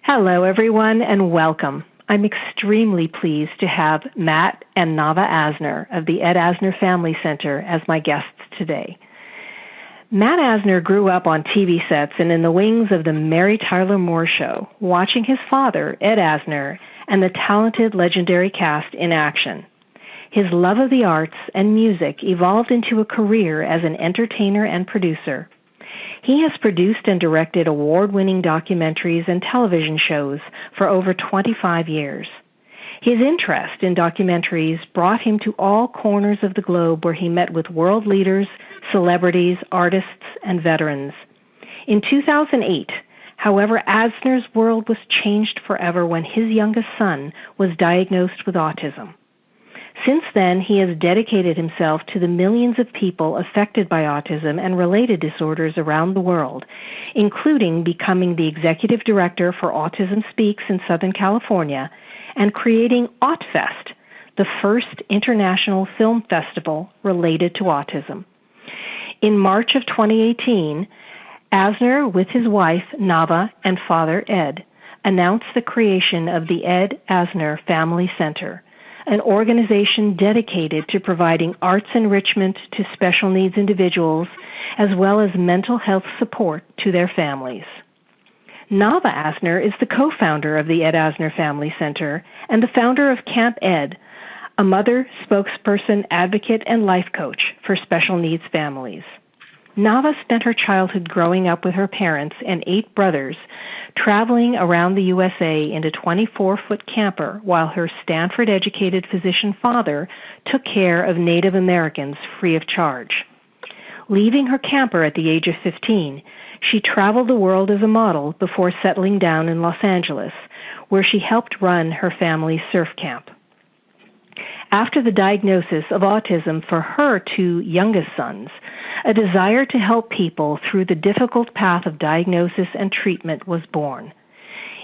Hello, everyone, and welcome. I'm extremely pleased to have Matt and Navah Asner of the Ed Asner Family Center as my guests today. Matt Asner grew up on TV sets and in the wings of the Mary Tyler Moore Show, watching his father, Ed Asner, and the talented, legendary cast in action. His love of the arts and music evolved into a career as an entertainer and producer. He has produced and directed award-winning documentaries and television shows for over 25 years. His interest in documentaries brought him to all corners of the globe where he met with world leaders, celebrities, artists, and veterans. In 2008, however, Asner's world was changed forever when his youngest son was diagnosed with autism. Since then, he has dedicated himself to the millions of people affected by autism and related disorders around the world, including becoming the executive director for Autism Speaks in Southern California and creating AutFest, the first international film festival related to autism. In March of 2018, Asner, with his wife, Navah, and father, Ed, announced the creation of the Ed Asner Family Center, an organization dedicated to providing arts enrichment to special needs individuals, as well as mental health support to their families. Navah Asner is the co-founder of the Ed Asner Family Center and the founder of Camp Ed, a mother, spokesperson, advocate, and life coach for special needs families. Navah spent her childhood growing up with her parents and 8 brothers, traveling around the USA in a 24-foot camper while her Stanford-educated physician father took care of Native Americans free of charge. Leaving her camper at the age of 15, she traveled the world as a model before settling down in Los Angeles, where she helped run her family's surf camp. After the diagnosis of autism for her 2 youngest sons, a desire to help people through the difficult path of diagnosis and treatment was born.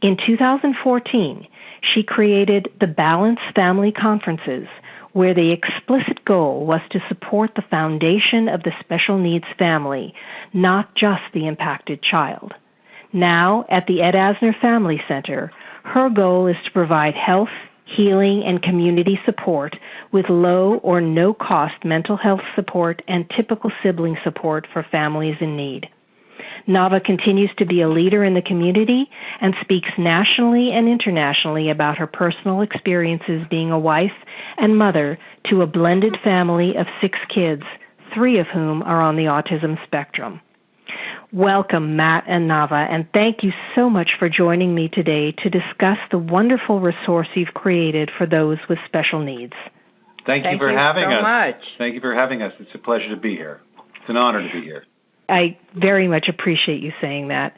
In 2014, she created the Balanced Family Conferences, where the explicit goal was to support the foundation of the special needs family, not just the impacted child. Now, at the Ed Asner Family Center, her goal is to provide health, healing, and community support with low or no-cost mental health support and typical sibling support for families in need. Navah continues to be a leader in the community and speaks nationally and internationally about her personal experiences being a wife and mother to a blended family of 6 kids, 3 of whom are on the autism spectrum. Welcome, Matt and Navah, and thank you so much for joining me today to discuss the wonderful resource you've created for those with special needs. Thank you for having us. Thank you so much. Thank you for having us. It's a pleasure to be here. It's an honor to be here. I very much appreciate you saying that.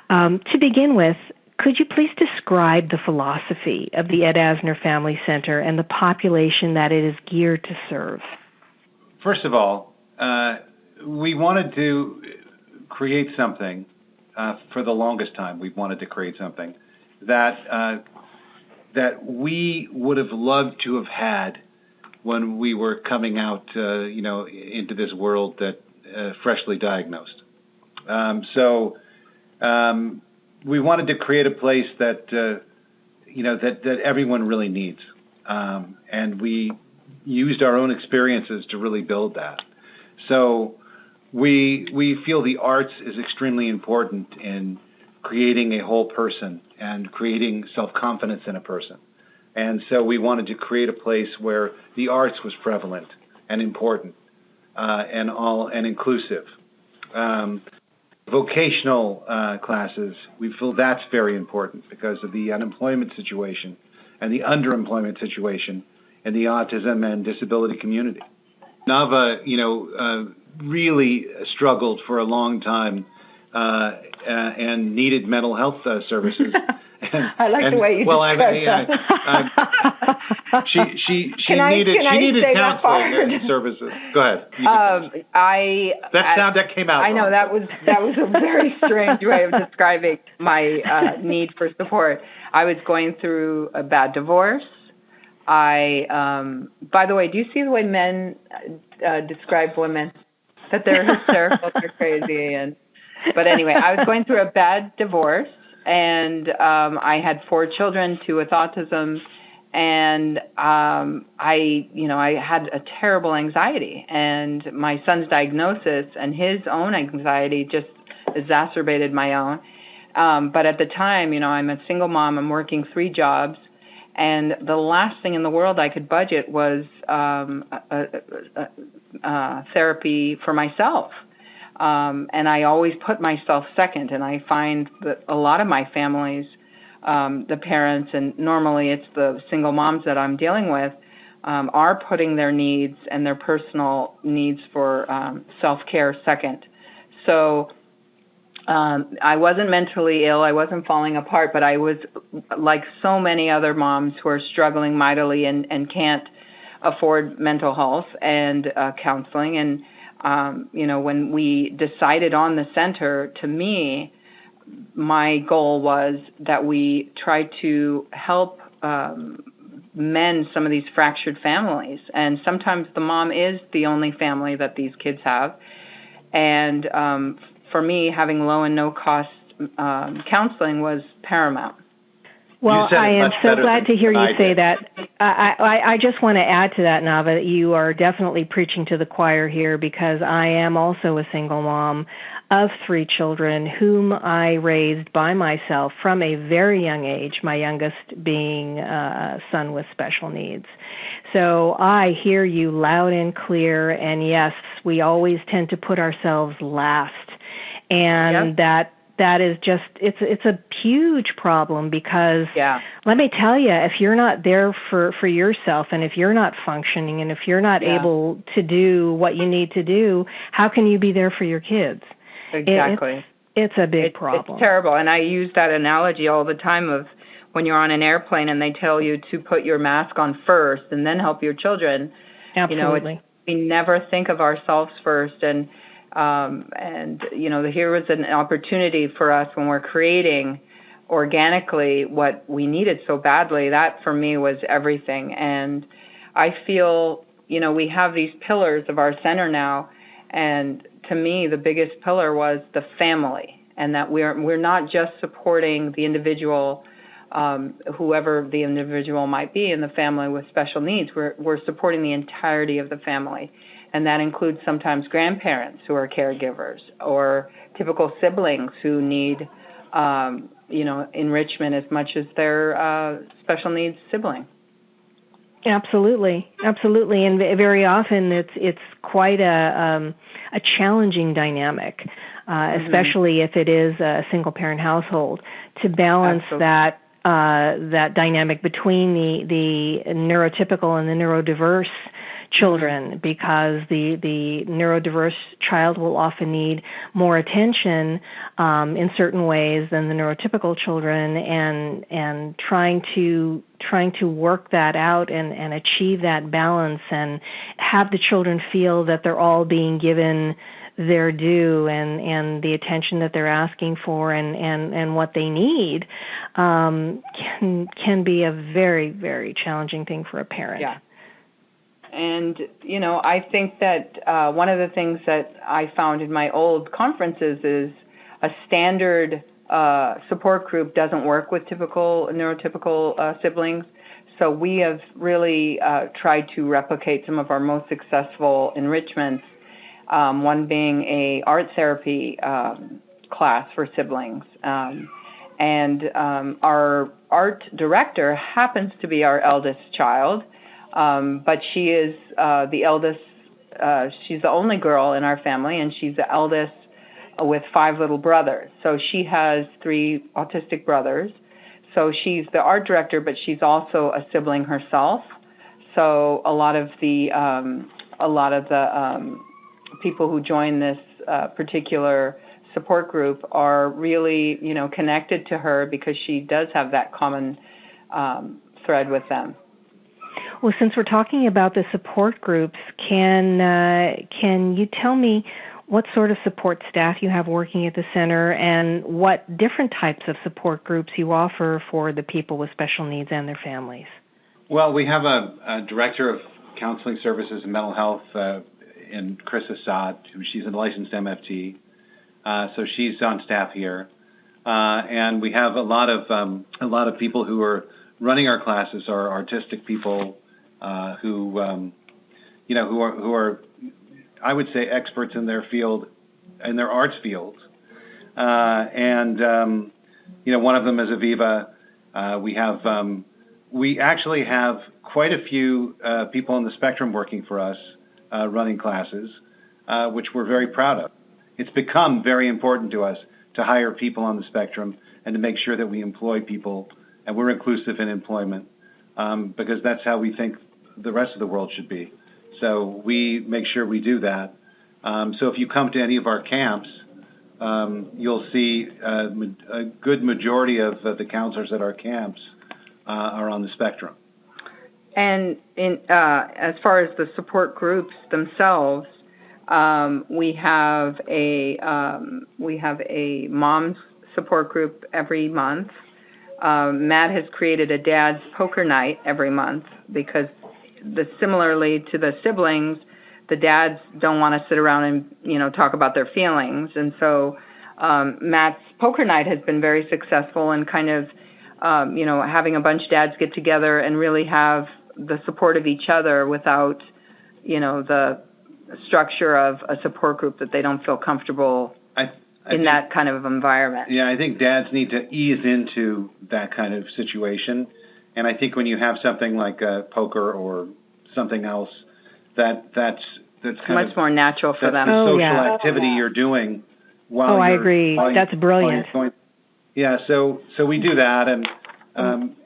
To begin with, could you please describe the philosophy of the Ed Asner Family Center and the population that it is geared to serve? First of all, we wanted to create something, for the longest time we've wanted to create something that we would have loved to have had when we were coming out, into this world that freshly diagnosed. So we wanted to create a place that, that everyone really needs. And we used our own experiences to really build that. So we feel the arts is extremely important in creating a whole person and creating self-confidence in a person. And so we wanted to create a place where the arts was prevalent and important and inclusive. Vocational classes, we feel that's very important because of the unemployment situation and the underemployment situation in the autism and disability community. Navah, really struggled for a long time and needed mental health services. I like the way you describe that. She needed counseling and services. Go ahead. That came out. I know that was a very strange way of describing my need for support. I was going through a bad divorce. By the way, do you see the way men describe women? That they're hysterical, they're crazy, but anyway, I was going through a bad divorce, and I had 4 children, 2 with autism, and I had a terrible anxiety, and my son's diagnosis and his own anxiety just exacerbated my own. But at the time, I'm a single mom. I'm working 3 jobs, and the last thing in the world I could budget was therapy for myself. And I always put myself second, and I find that a lot of my families, the parents, and normally it's the single moms that I'm dealing with, are putting their needs and their personal needs for self-care second. So I wasn't mentally ill, I wasn't falling apart, but I was like so many other moms who are struggling mightily and can't afford mental health and counseling. And when we decided on the center, to me, my goal was that we try to help mend some of these fractured families. And sometimes the mom is the only family that these kids have. And for me, having low and no cost counseling was paramount. Well, I am so glad to hear you say that. I just want to add to that, Navah, that you are definitely preaching to the choir here, because I am also a single mom of 3 children whom I raised by myself from a very young age, my youngest being a son with special needs. So I hear you loud and clear, and yes, we always tend to put ourselves last. And Yep. that is just, it's a huge problem, because let me tell you, if you're not there for yourself, and if you're not functioning, and if you're not able to do what you need to do, how can you be there for your kids? Exactly. It's a big problem. It's terrible. And I use that analogy all the time of when you're on an airplane and they tell you to put your mask on first and then help your children. Absolutely. We never think of ourselves first. And here was an opportunity for us when we're creating organically what we needed so badly. That for me was everything. And I feel, we have these pillars of our center now, and to me, the biggest pillar was the family, and that we're not just supporting the individual, whoever the individual might be in the family with special needs. We're supporting the entirety of the family. And that includes sometimes grandparents who are caregivers, or typical siblings who need, enrichment as much as their special needs sibling. Absolutely, and very often it's quite a challenging dynamic, especially if it is a single parent household, to balance that dynamic between the neurotypical and the neurodiverse children, because the neurodiverse child will often need more attention in certain ways than the neurotypical children, and trying to work that out and achieve that balance, and have the children feel that they're all being given their due and the attention that they're asking for and what they need can be a very, very challenging thing for a parent. Yeah. And, I think that one of the things that I found in my old conferences is a standard support group doesn't work with neurotypical siblings. So we have really tried to replicate some of our most successful enrichments, one being a art therapy class for siblings. And our art director happens to be our eldest child. But she is the eldest, she's the only girl in our family, and she's the eldest with 5 little brothers. So she has 3 autistic brothers. So she's the art director, but she's also a sibling herself. So a lot of the people who join this particular support group are really, connected to her, because she does have that common thread with them. Well, since we're talking about the support groups, can you tell me what sort of support staff you have working at the center, and what different types of support groups you offer for the people with special needs and their families? Well, we have a director of counseling services and mental health in Chris Assad. She's a licensed MFT, so she's on staff here. and we have a lot of people who are running our classes are artistic people who are, I would say, experts in their field, in their arts fields. And one of them is Aviva. We actually have quite a few people on the spectrum working for us, running classes, which we're very proud of. It's become very important to us to hire people on the spectrum and to make sure that we employ people and we're inclusive in employment, because that's how we think the rest of the world should be. So we make sure we do that. So if you come to any of our camps, you'll see a good majority of the counselors at our camps are on the spectrum. And as far as the support groups themselves, we have a mom's support group every month. Matt has created a dad's poker night every month because similarly to the siblings, the dads don't want to sit around and talk about their feelings, and so Matt's poker night has been very successful in kind of having a bunch of dads get together and really have the support of each other without the structure of a support group that they don't feel comfortable in that kind of environment. Yeah, I think dads need to ease into that kind of situation, and I think when you have something like poker or something else, that's much more natural for them. The social activity you're doing while I agree. That's brilliant. Yeah, so we do that, and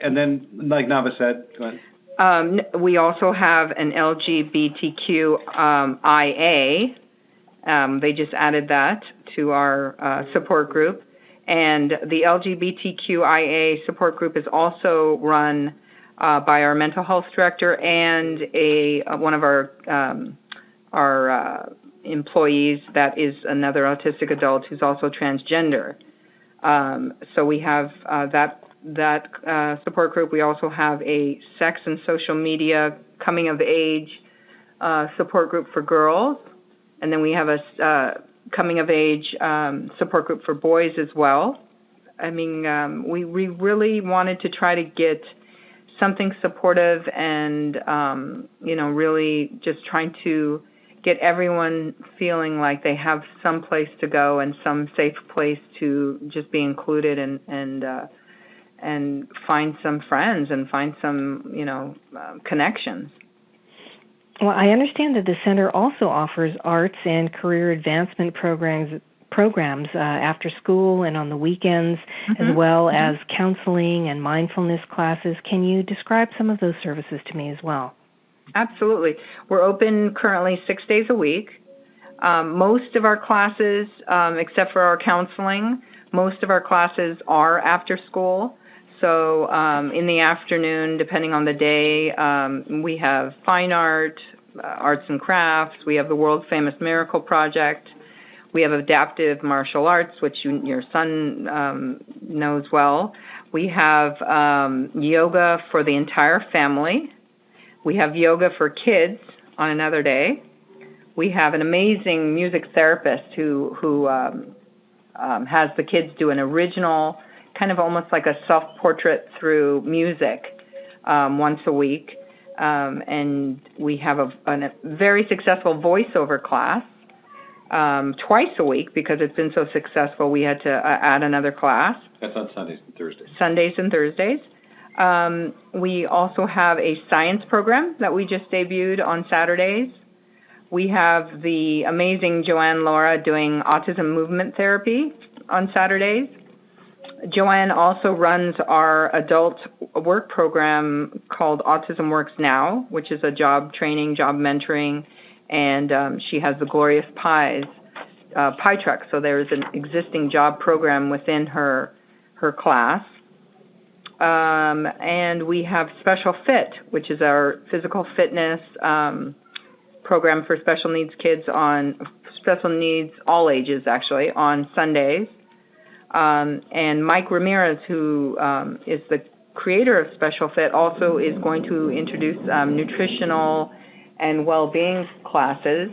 then like Navah said, go ahead. We also have an LGBTQIA. They just added that to our support group. And the LGBTQIA support group is also run by our mental health director and one of our employees that is another autistic adult who's also transgender. So we have that support group. We also have a sex and social media coming of age support group for girls. And then we have a coming of age support group for boys as well. I mean, we really wanted to try to get something supportive and, really just trying to get everyone feeling like they have some place to go and some safe place to just be included and find some friends and find some, connections. Well, I understand that the center also offers arts and career advancement programs after school and on the weekends, as well as counseling and mindfulness classes. Can you describe some of those services to me as well? Absolutely. We're open currently 6 days a week. Most of our classes, except for our counseling, most of our classes are after school. So in the afternoon, depending on the day, we have fine art, arts and crafts. We have the world famous Miracle Project. We have adaptive martial arts, which your son knows well. We have yoga for the entire family. We have yoga for kids on another day. We have an amazing music therapist who has the kids do an original, kind of almost like a self-portrait through music once a week. And we have a very successful voiceover class twice a week because it's been so successful. We had to add another class. That's on Sundays and Thursdays. Sundays and Thursdays. We also have a science program that we just debuted on Saturdays. We have the amazing Joanne Laura doing autism movement therapy on Saturdays. Joanne also runs our adult work program called Autism Works Now, which is a job training, job mentoring, and she has the Glorious Pies pie truck. So there's an existing job program within her class. And we have Special Fit, which is our physical fitness program for special needs kids special needs, all ages actually, on Sundays. And Mike Ramirez, who is the creator of Special Fit, also is going to introduce nutritional and well-being classes.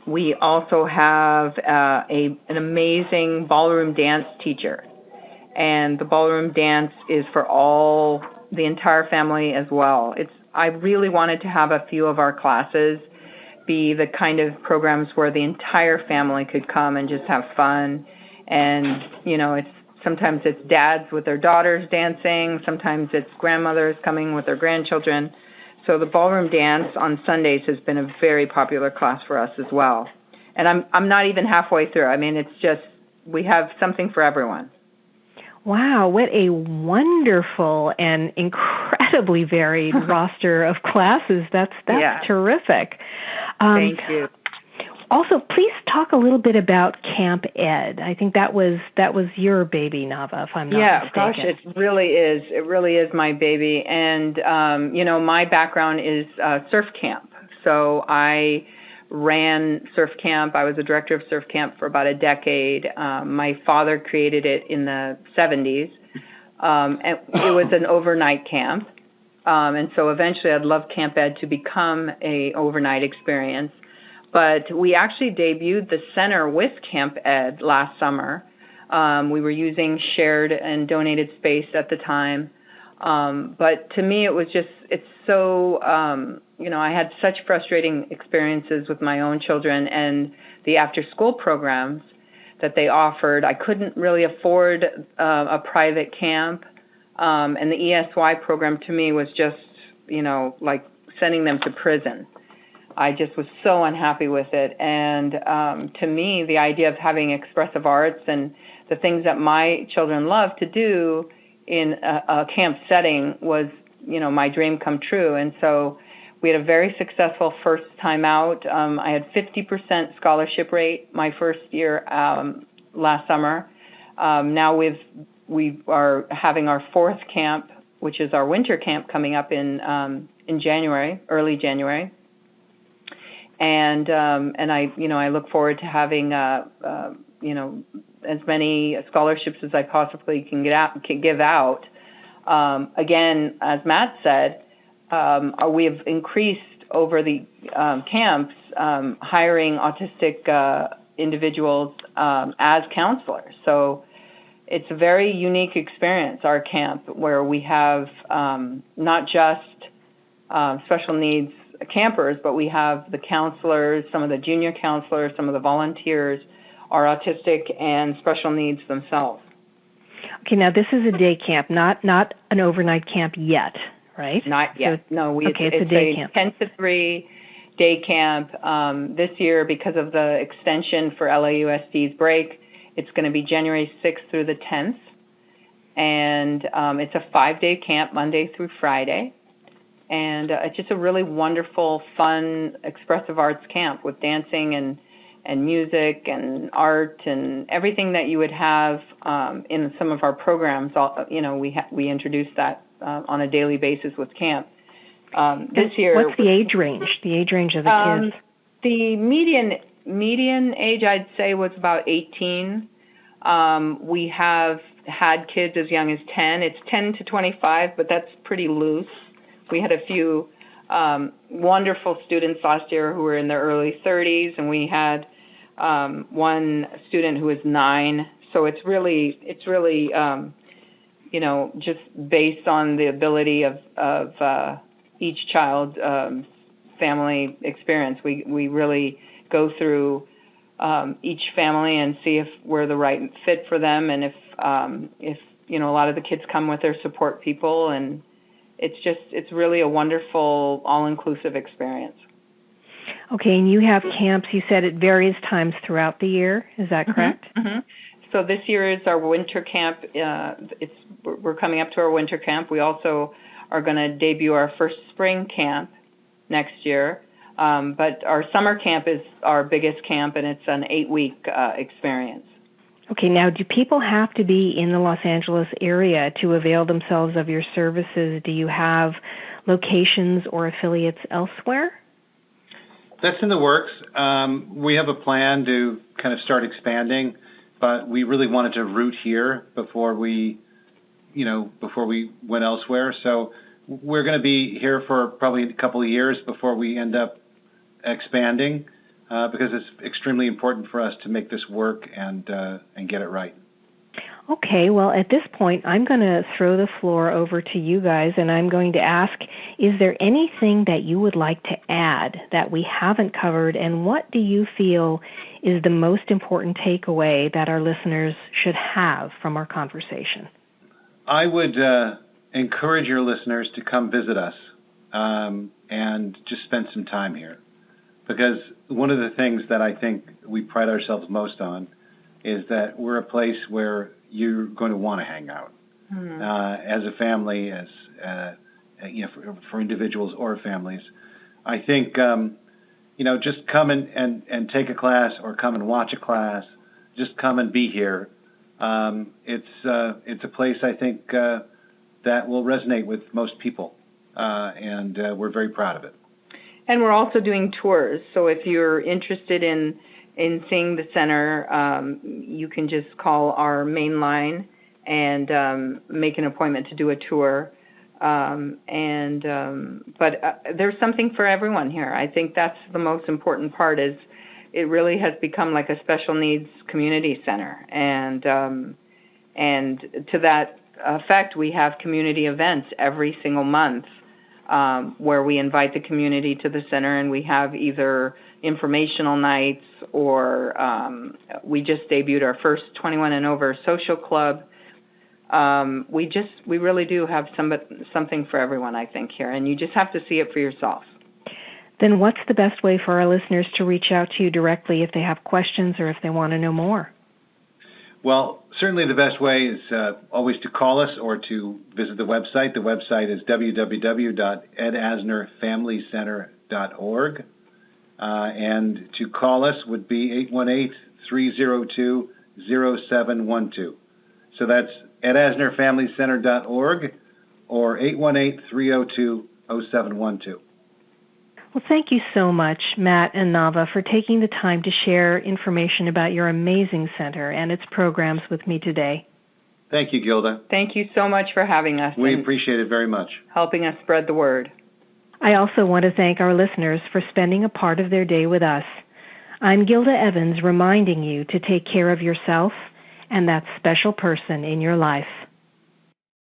We also have an amazing ballroom dance teacher. And the ballroom dance is for the entire family as well. I really wanted to have a few of our classes be the kind of programs where the entire family could come and just have fun. And, sometimes it's dads with their daughters dancing. Sometimes it's grandmothers coming with their grandchildren. So the ballroom dance on Sundays has been a very popular class for us as well. And I'm not even halfway through. I mean, it's just, we have something for everyone. Wow, what a wonderful and incredibly varied roster of classes. That's terrific. Thank you. Also, please talk a little bit about Camp Ed. I think that was your baby, Navah, if I'm not mistaken. Yeah, gosh, it really is. It really is my baby. And, my background is surf camp. So I ran surf camp. I was the director of surf camp for about a decade. My father created it in the 70s. And it was an overnight camp. And so eventually I'd love Camp Ed to become an overnight experience. But we actually debuted the center with Camp Ed last summer. We were using shared and donated space at the time. But to me, it's so, I had such frustrating experiences with my own children and the after-school programs that they offered. I couldn't really afford a private camp. And the ESY program to me was just, like sending them to prison. I just was so unhappy with it. And to me, the idea of having expressive arts and the things that my children love to do in a camp setting was, my dream come true. And so we had a very successful first time out. I had 50% scholarship rate my first year last summer. Now we are having our fourth camp, which is our winter camp coming up in January, early January. And I look forward to having as many scholarships as I possibly can give out. Again, as Matt said, we have increased over the camps hiring autistic individuals as counselors. So it's a very unique experience, our camp, where we have not just special needs campers, but we have the counselors, some of the junior counselors, some of the volunteers are autistic and special needs themselves. Okay, now this is a day camp, not an overnight camp yet, right? Not yet. So, it's a day camp. 10 to 3 day camp. This year, because of the extension for LAUSD's break, it's going to be January 6th through the 10th. And it's a 5-day camp, Monday through Friday. And it's just a really wonderful, fun, expressive arts camp with dancing and music and art and everything that you would have in some of our programs. We introduced that on a daily basis with camp. This year, what's the age range? The age range of the kids? The median age, I'd say, was about 18. We have had kids as young as 10. It's 10 to 25, but that's pretty loose. We had a few wonderful students last year who were in their early 30s, and we had one student who was 9. So it's really just based on the ability of each child's family experience. We really go through each family and see if we're the right fit for them, and if a lot of the kids come with their support people, and it's really a wonderful, all-inclusive experience. Okay, and you have camps, you said, at various times throughout the year. Is that correct? Mm-hmm. So this year is our winter camp. We're coming up to our winter camp. We also are going to debut our first spring camp next year. But our summer camp is our biggest camp, and it's an 8-week experience. Okay, now do people have to be in the Los Angeles area to avail themselves of your services? Do you have locations or affiliates elsewhere? That's in the works. We have a plan to kind of start expanding, but we really wanted to root here before we went elsewhere. So we're going to be here for probably a couple of years before we end up expanding. because it's extremely important for us to make this work and get it right. Okay, well, at this point, I'm going to throw the floor over to you guys, and I'm going to ask, is there anything that you would like to add that we haven't covered, and what do you feel is the most important takeaway that our listeners should have from our conversation? I would encourage your listeners to come visit us and just spend some time here, because one of the things that I think we pride ourselves most on is that we're a place where you're going to want to hang out as a family, as for individuals or families. I think just come and take a class, or come and watch a class. Just come and be here. It's a place I think that will resonate with most people, and we're very proud of it. And we're also doing tours. So if you're interested in seeing the center, you can just call our main line and make an appointment to do a tour. But there's something for everyone here. I think that's the most important part, is it really has become like a special needs community center. And to that effect, we have community events every single month where we invite the community to the center, and we have either informational nights, or we just debuted our first 21 and over social club. We really do have something for everyone, I think, here, and you just have to see it for yourself. Then what's the best way for our listeners to reach out to you directly if they have questions or if they want to know more? Well, certainly the best way is always to call us or to visit the website. The website is www.edasnerfamilycenter.org. And to call us would be 818-302-0712. So that's edasnerfamilycenter.org or 818-302-0712. Well, thank you so much, Matt and Navah, for taking the time to share information about your amazing center and its programs with me today. Thank you, Gilda. Thank you so much for having us. We appreciate it very much. Helping us spread the word. I also want to thank our listeners for spending a part of their day with us. I'm Gilda Evans, reminding you to take care of yourself and that special person in your life.